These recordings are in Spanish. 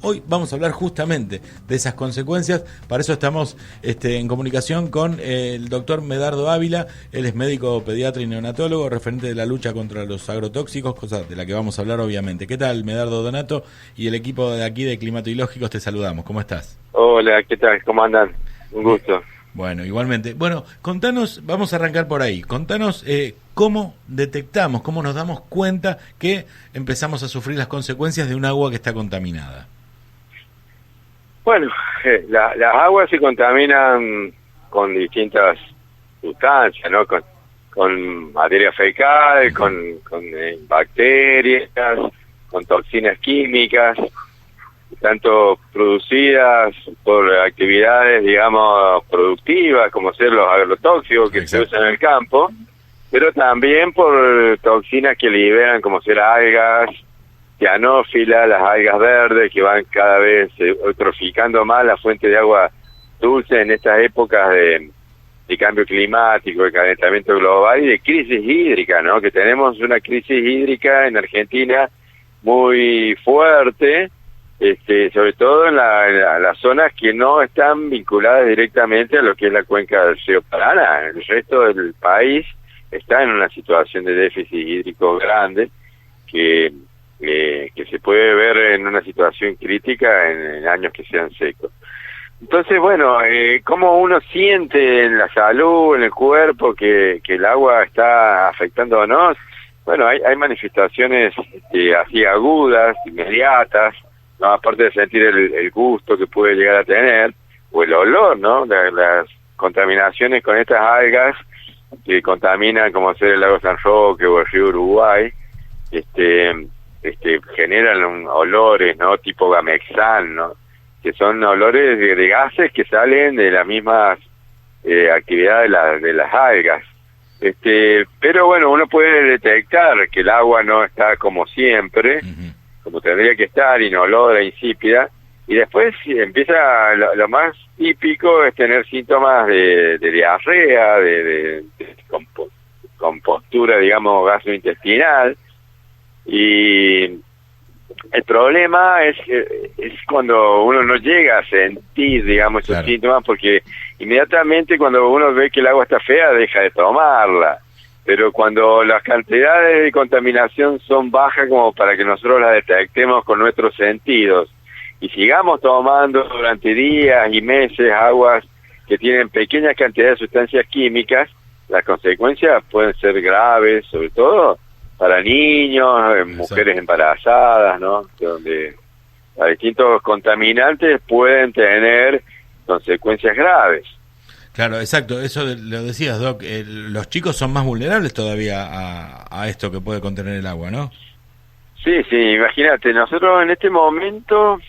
Hoy vamos a hablar justamente de esas consecuencias. Para eso estamos en comunicación con el doctor Medardo Ávila. Él es médico pediatra y neonatólogo, referente de la lucha contra los agrotóxicos, cosa de la que vamos a hablar obviamente. ¿Qué tal, Medardo Donato? Y el equipo de aquí de Climato-Ilógicos te saludamos. ¿Cómo estás? Hola, ¿qué tal? ¿Cómo andan? Un gusto. Bueno, igualmente. Bueno, contanos, vamos a arrancar por ahí. Contanos cómo detectamos, cómo nos damos cuenta que empezamos a sufrir las consecuencias de un agua que está contaminada. Bueno, las aguas se contaminan con distintas sustancias, ¿no? Con materia fecal, con bacterias, con toxinas químicas, tanto producidas por actividades, digamos, productivas, como ser los agrotóxicos que se usan en el campo, pero también por toxinas que liberan, como ser algas, cianófilas, las algas verdes, que van cada vez eutroficando más la fuente de agua dulce en estas épocas de cambio climático, de calentamiento global y de crisis hídrica, ¿no? Que tenemos una crisis hídrica en Argentina muy fuerte, sobre todo en las zonas que no están vinculadas directamente a lo que es la cuenca del río Paraná. El resto del país está en una situación de déficit hídrico grande que se puede ver en una situación crítica en años que sean secos. Entonces, bueno, ¿cómo uno siente en la salud, en el cuerpo, que el agua está afectando o no? Bueno, hay manifestaciones así agudas, inmediatas, ¿no? Aparte de sentir el gusto que puede llegar a tener, o el olor, ¿no? Las contaminaciones con estas algas que contaminan, como ser el lago San Roque o el río Uruguay, generan olores, ¿no? Tipo gamexán, ¿no? Que son olores de gases que salen de las mismas actividades de las algas. Pero bueno, uno puede detectar que el agua no está como siempre, como tendría que estar, inolora, insípida, y después empieza, lo más típico es tener síntomas de diarrea, de compostura, digamos, gastrointestinal, y el problema es cuando uno no llega a sentir, digamos, esos síntomas, porque inmediatamente cuando uno ve que el agua está fea, deja de tomarla. Pero cuando las cantidades de contaminación son bajas como para que nosotros las detectemos con nuestros sentidos y sigamos tomando durante días y meses aguas que tienen pequeñas cantidades de sustancias químicas, las consecuencias pueden ser graves, sobre todo para niños, mujeres embarazadas, ¿no? Donde los distintos contaminantes pueden tener consecuencias graves. Claro, exacto, eso lo decías, Doc, los chicos son más vulnerables todavía a esto que puede contener el agua, ¿no? Sí, imagínate, nosotros en este momento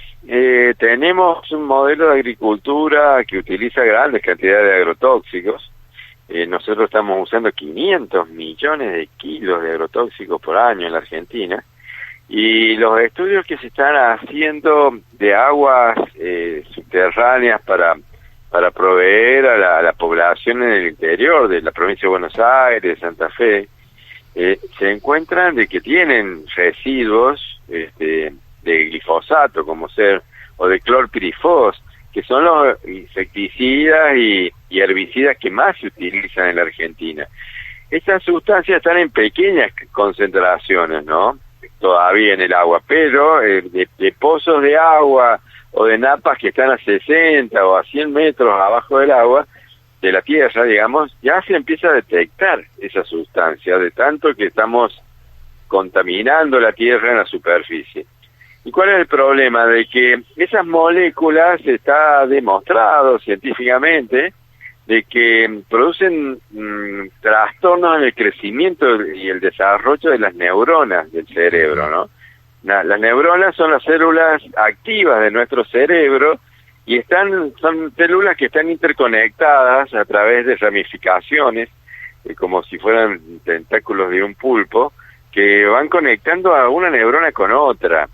tenemos un modelo de agricultura que utiliza grandes cantidades de agrotóxicos. Nosotros estamos usando 500 millones de kilos de agrotóxicos por año en la Argentina, y los estudios que se están haciendo de aguas subterráneas para proveer a la población en el interior de la provincia de Buenos Aires, de Santa Fe, se encuentran de que tienen residuos de glifosato, como ser, o de clorpirifos, que son los insecticidas y herbicidas que más se utilizan en la Argentina. Estas sustancias están en pequeñas concentraciones, ¿no? Todavía en el agua, pero de pozos de agua o de napas que están a 60 o a 100 metros abajo del agua, de la tierra, digamos, ya se empieza a detectar esa sustancia, de tanto que estamos contaminando la tierra en la superficie. ¿Y cuál es el problema? De que esas moléculas, está demostrado científicamente, de que producen trastornos en el crecimiento y el desarrollo de las neuronas del cerebro, ¿no? Las neuronas son las células activas de nuestro cerebro y son células que están interconectadas a través de ramificaciones, como si fueran tentáculos de un pulpo, que van conectando a una neurona con otra.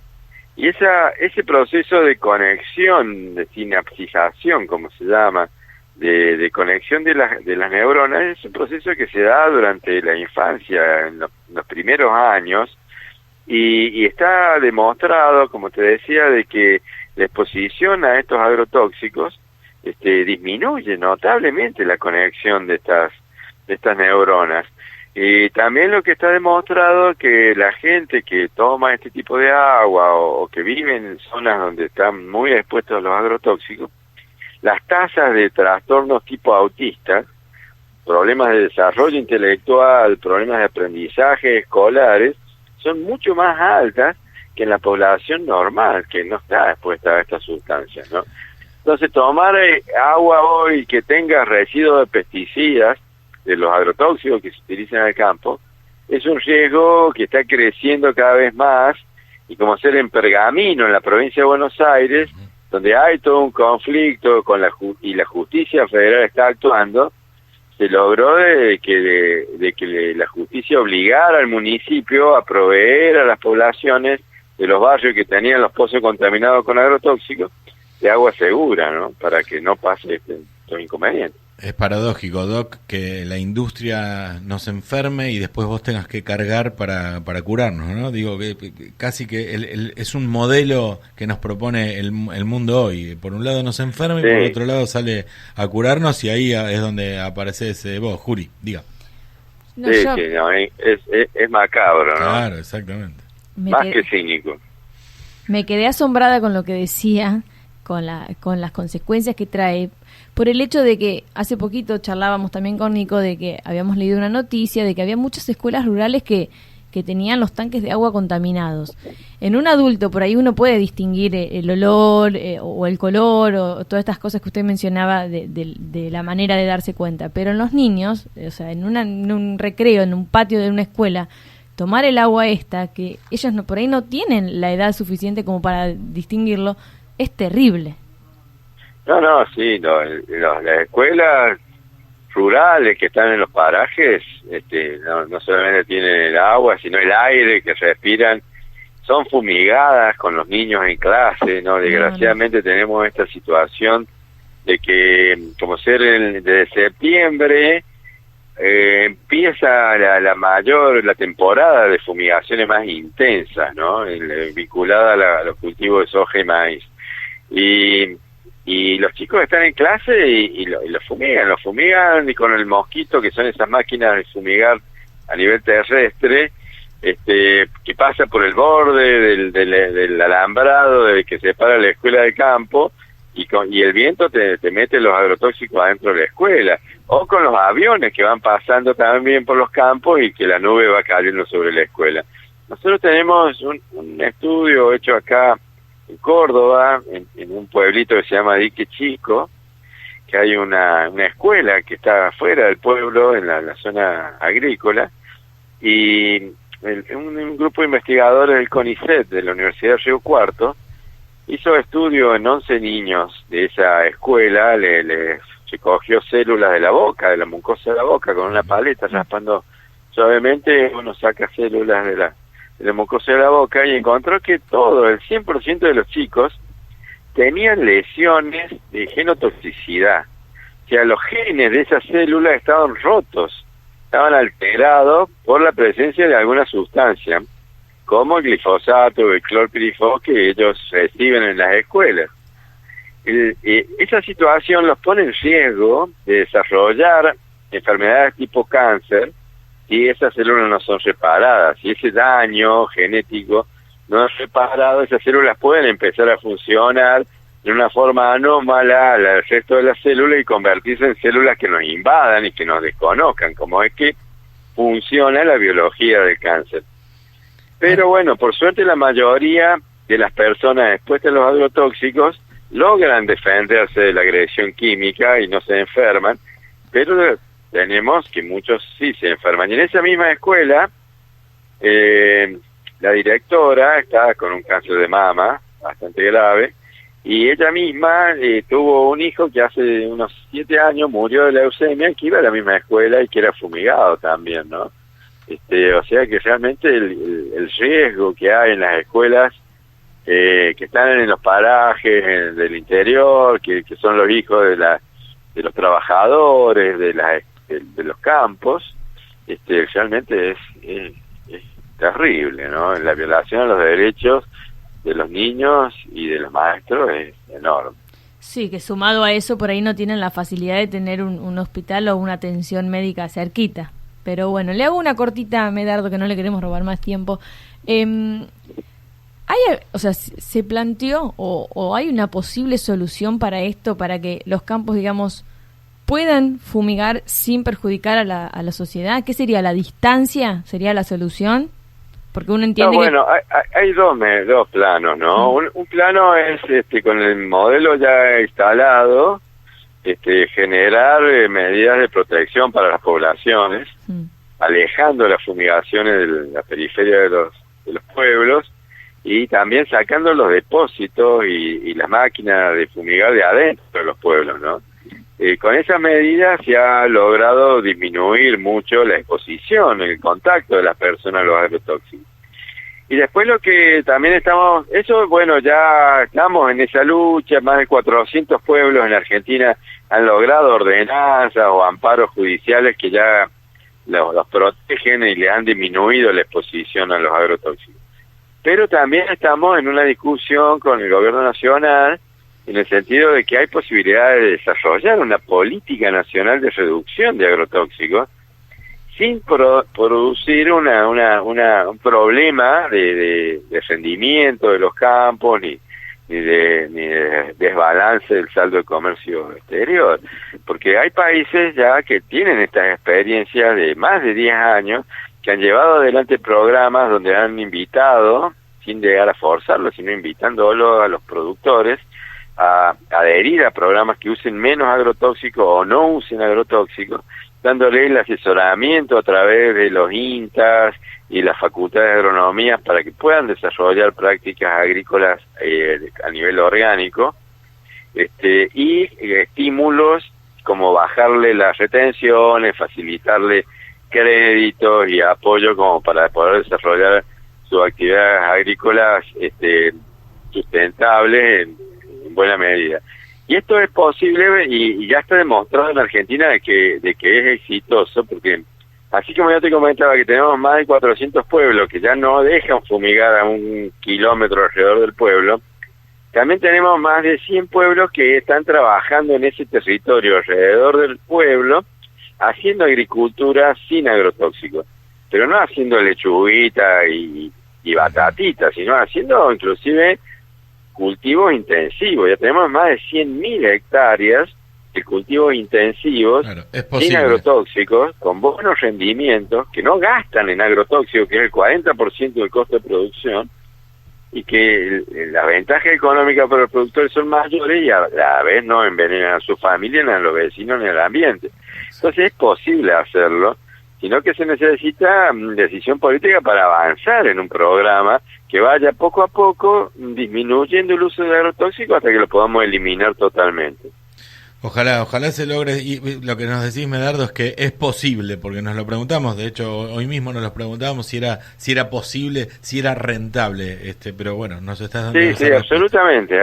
Y ese proceso de conexión, de sinapsización, como se llama, de conexión de las neuronas, es un proceso que se da durante la infancia, en los primeros años, y está demostrado, como te decía, de que la exposición a estos agrotóxicos disminuye notablemente la conexión de estas neuronas. Y también lo que está demostrado que la gente que toma este tipo de agua o que vive en zonas donde están muy expuestos a los agrotóxicos, las tasas de trastornos tipo autista, problemas de desarrollo intelectual, problemas de aprendizaje escolares, son mucho más altas que en la población normal, que no está expuesta a estas sustancias, ¿no? Entonces, tomar agua hoy que tenga residuos de pesticidas, de los agrotóxicos que se utilizan en el campo, es un riesgo que está creciendo cada vez más, y como ser en Pergamino, en la provincia de Buenos Aires, donde hay todo un conflicto con la justicia federal está actuando, se logró de que la justicia obligara al municipio a proveer a las poblaciones de los barrios que tenían los pozos contaminados con agrotóxicos de agua segura, ¿no? Para que no pase estos inconvenientes. Es paradójico, Doc, que la industria nos enferme y después vos tengas que cargar para curarnos, ¿no? Digo, que casi que es un modelo que nos propone el mundo hoy. Por un lado nos enferma y por otro lado sale a curarnos, y ahí es donde aparece vos, Juri, diga. No, es macabro, ¿no? Claro, exactamente. Más que cínico. Me quedé asombrada con lo que decía, con las consecuencias que trae, por el hecho de que hace poquito charlábamos también con Nico de que habíamos leído una noticia de que había muchas escuelas rurales que tenían los tanques de agua contaminados. En un adulto por ahí uno puede distinguir el olor o el color o todas estas cosas que usted mencionaba de la manera de darse cuenta, pero en los niños, o sea, en un recreo, en un patio de una escuela, tomar el agua que ellos por ahí no tienen la edad suficiente como para distinguirlo, es terrible. No, sí, las escuelas rurales que están en los parajes, no solamente tienen el agua, sino el aire que respiran, son fumigadas con los niños en clase, ¿no? Desgraciadamente tenemos esta situación de que, como desde septiembre, empieza la temporada de fumigaciones más intensas, ¿no? Vinculada a los cultivos de soja y maíz. Y los chicos están en clase y los fumigan y con el mosquito, que son esas máquinas de fumigar a nivel terrestre, que pasa por el borde del alambrado que separa la escuela del campo, y el viento te mete los agrotóxicos adentro de la escuela, o con los aviones que van pasando también por los campos y que la nube va cayendo sobre la escuela. Nosotros tenemos un estudio hecho acá en Córdoba, en un pueblito que se llama Dique Chico, que hay una escuela que está fuera del pueblo, en la zona agrícola, y un grupo de investigadores del CONICET, de la Universidad de Río Cuarto, hizo estudio en 11 niños de esa escuela, se cogió células de la boca, de la mucosa de la boca, con una paleta, raspando suavemente, uno saca células de la mucosa de la boca, y encontró que el 100% de los chicos tenían lesiones de genotoxicidad. O sea, los genes de esas células estaban rotos, estaban alterados por la presencia de alguna sustancia, como el glifosato o el clorpirifos que ellos reciben en las escuelas. Esa situación los pone en riesgo de desarrollar enfermedades tipo cáncer, si esas células no son reparadas. Si ese daño genético no es reparado, esas células pueden empezar a funcionar de una forma anómala al resto de las células y convertirse en células que nos invadan y que nos desconozcan, como es que funciona la biología del cáncer. Pero bueno, por suerte la mayoría de las personas expuestas a los agrotóxicos logran defenderse de la agresión química y no se enferman, pero tenemos que muchos sí se enferman. Y en esa misma escuela, la directora está con un cáncer de mama bastante grave, y ella misma tuvo un hijo que hace unos 7 años murió de leucemia, que iba a la misma escuela y que era fumigado también, ¿no? O sea que realmente el riesgo que hay en las escuelas que están en los parajes del interior, que son los hijos de los trabajadores, de los campos, realmente es terrible, ¿no? La violación a los derechos de los niños y de los maestros es enorme. Sí, que sumado a eso, por ahí no tienen la facilidad de tener un hospital o una atención médica cerquita. Pero bueno, le hago una cortita, Medardo, que no le queremos robar más tiempo. O sea, ¿se planteó o hay una posible solución para esto, para que los campos, digamos, puedan fumigar sin perjudicar a la sociedad? ¿Qué sería? ¿La distancia sería la solución? Porque uno entiende bueno, hay dos planos, ¿no? Un plano es con el modelo ya instalado, generar medidas de protección para las poblaciones, alejando las fumigaciones de la periferia de los pueblos y también sacando los depósitos y las máquinas de fumigar de adentro de los pueblos, ¿no? Con esas medidas se ha logrado disminuir mucho la exposición, el contacto de las personas a los agrotóxicos. Y después lo que también ya estamos en esa lucha, más de 400 pueblos en Argentina han logrado ordenanzas o amparos judiciales que ya los protegen y le han disminuido la exposición a los agrotóxicos. Pero también estamos en una discusión con el gobierno nacional en el sentido de que hay posibilidades de desarrollar una política nacional de reducción de agrotóxicos sin producir un problema de rendimiento de los campos ni de desbalance del saldo de comercio exterior, porque hay países ya que tienen estas experiencias de más de 10 años que han llevado adelante programas donde han invitado, sin llegar a forzarlo, sino invitándolo a los productores a adherir a programas que usen menos agrotóxicos o no usen agrotóxicos, dándole el asesoramiento a través de los INTAs y las facultades de agronomía para que puedan desarrollar prácticas agrícolas a nivel orgánico, y estímulos como bajarle las retenciones, facilitarle créditos y apoyo como para poder desarrollar sus actividades agrícolas sustentables en buena medida. Y esto es posible y ya está demostrado en Argentina de que es exitoso, porque así como yo te comentaba que tenemos más de 400 pueblos que ya no dejan fumigar a 1 kilómetro alrededor del pueblo, también tenemos más de 100 pueblos que están trabajando en ese territorio alrededor del pueblo, haciendo agricultura sin agrotóxicos, pero no haciendo lechuguita y batatita, sino haciendo inclusive cultivos intensivos. Ya tenemos más de 100.000 hectáreas de cultivos intensivos, claro, sin agrotóxicos, con buenos rendimientos, que no gastan en agrotóxicos, que es el 40% del costo de producción, y que las ventajas económicas para los productores son mayores y a la vez no envenenan a su familia, ni a los vecinos, ni al ambiente. Entonces es posible hacerlo, sino que se necesita decisión política para avanzar en un programa que vaya poco a poco disminuyendo el uso de agrotóxicos hasta que lo podamos eliminar totalmente. Ojalá se logre, y lo que nos decís, Medardo, es que es posible, porque nos lo preguntamos, de hecho hoy mismo nos lo preguntábamos si era posible, si era rentable, pero bueno, nos estás dando Sí, absolutamente.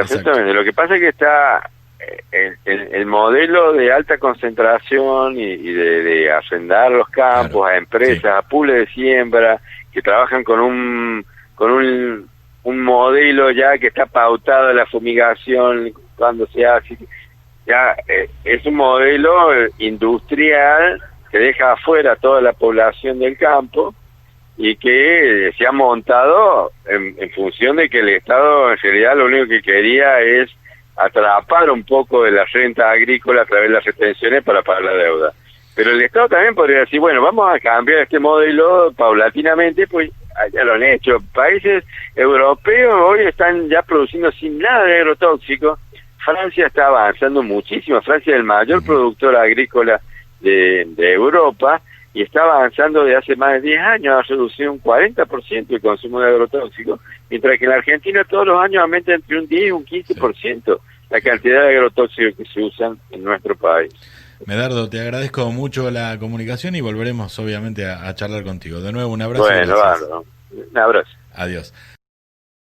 Lo que pasa es que está el modelo de alta concentración y de arrendar los campos, claro, a empresas, sí, a pools de siembra, que trabajan con un modelo ya que está pautado la fumigación cuando se hace. Ya es un modelo industrial que deja afuera a toda la población del campo y que se ha montado en función de que el Estado en realidad lo único que quería es atrapar un poco de la renta agrícola a través de las retenciones para pagar la deuda. Pero el Estado también podría decir, bueno, vamos a cambiar este modelo paulatinamente, pues ya lo han hecho. Países europeos hoy están ya produciendo sin nada de agrotóxicos. Francia está avanzando muchísimo. Francia es el mayor productor agrícola de Europa y está avanzando de hace más de 10 años, ha reducido un 40% el consumo de agrotóxicos, mientras que en la Argentina todos los años aumenta entre un 10 y un 15% la cantidad de agrotóxicos que se usan en nuestro país. Medardo, te agradezco mucho la comunicación y volveremos obviamente a charlar contigo. De nuevo, un abrazo. Bueno, un abrazo. Adiós.